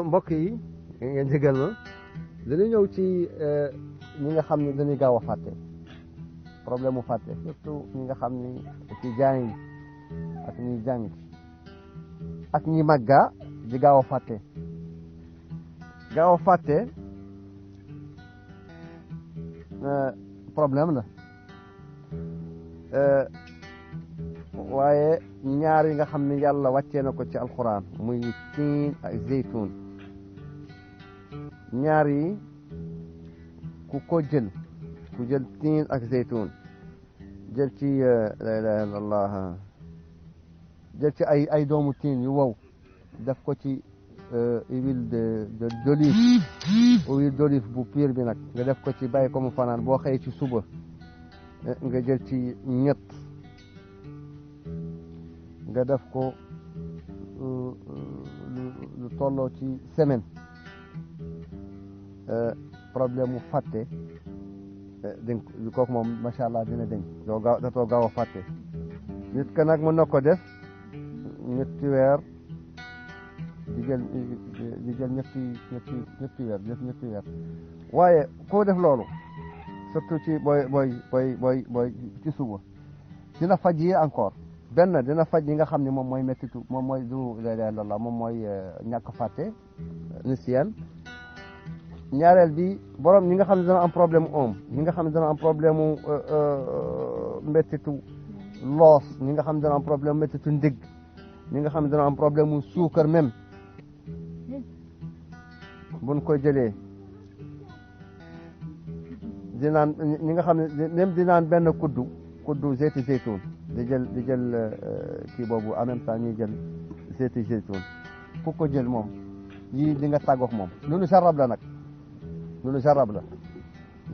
mbokk yi ngeen jégal ma dañu ñëw ci ñi nga xam ne dañuy gaaw a fàtte problème mu fàtte surtout ñi nga xam ni ci jàng ak ñi jàng ak ñi màgga di gaaw a fàtte problème la waaye ñaar yi nga xam ne yàlla wàccee na ko ci alquran muy tiin ak zeytun ñaar yi ku jël tiin ak zeytun jël ci la ilaha illallah jël ci ay doomu tiin yu wow def ko ci huile d'olive bu pur bi nag nga def ko ci bàyyi ko mu fanaan boo xëyee ci suba nga jël ci ñett nga def ko lu tolloo ci semaine problème mu fàtte dañ kooku moom macha allah dina dañ datoo gaaw a fàtte nit ka nag mën na ko def ñetti weer di jël ñetti weer waaye koo def loolu surtout ci booy ci suba dina faj yi encore benn dina faj yi nga xam ne moom mooy mettitu moom mooy du la ilaha illallah moom mooy ñàkk fàtte nisyan ñaareel bi borom ñi nga xam ne dana am problème ñi nga xam ne dana am problème mu mettitu loos ñi nga xam ne dana am problème mettitu ndigg ñi nga xam ne dana am problème mu suukar même buñ koy jëlee dinaan ñi nga xam ne même dinaan benn kuddu zeytu zeytun di jël kii boobu en même temps ñuy jël zeytu zeytun ku ko jël moom yii di nga tàggoog moom loolu jarab la nag loolu jarab la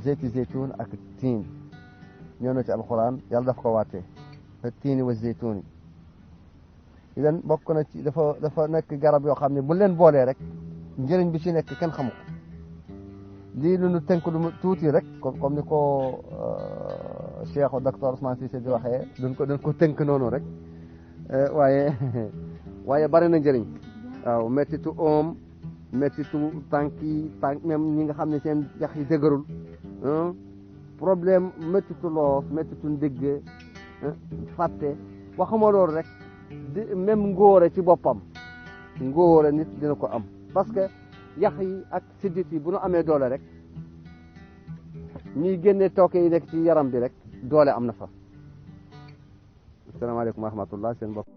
zeytu zeytun ak tiin ñëw na ci alquran yàlla daf ko waatee tiini wa zeytuni idan bokk na ci dafa nekk garab yoo xam ne bu leen boolee rek njëriñ bi ci nekk kenn xamu ko lii lu nu tënk lu tuuti rek comme ni ko Cheikh docteur Ousmane Cissé di waxee dañ ko tënk noonu rek waaye bari na njëriñ waaw mettitu mettitu tànk même ñi nga xam ne seen yax yi dëgërul problème mettitu loos mettitu ndigg fàtte waxuma loolu rek même ngóore ci boppam ngóore nit dina ko am parce que yax yi ak siddit yi bu nu amee doole rek ñuy génne tooke yi nekk ci yaram bi rek doole am na fa asalaamaaleykum wa rahmatullah seen bopp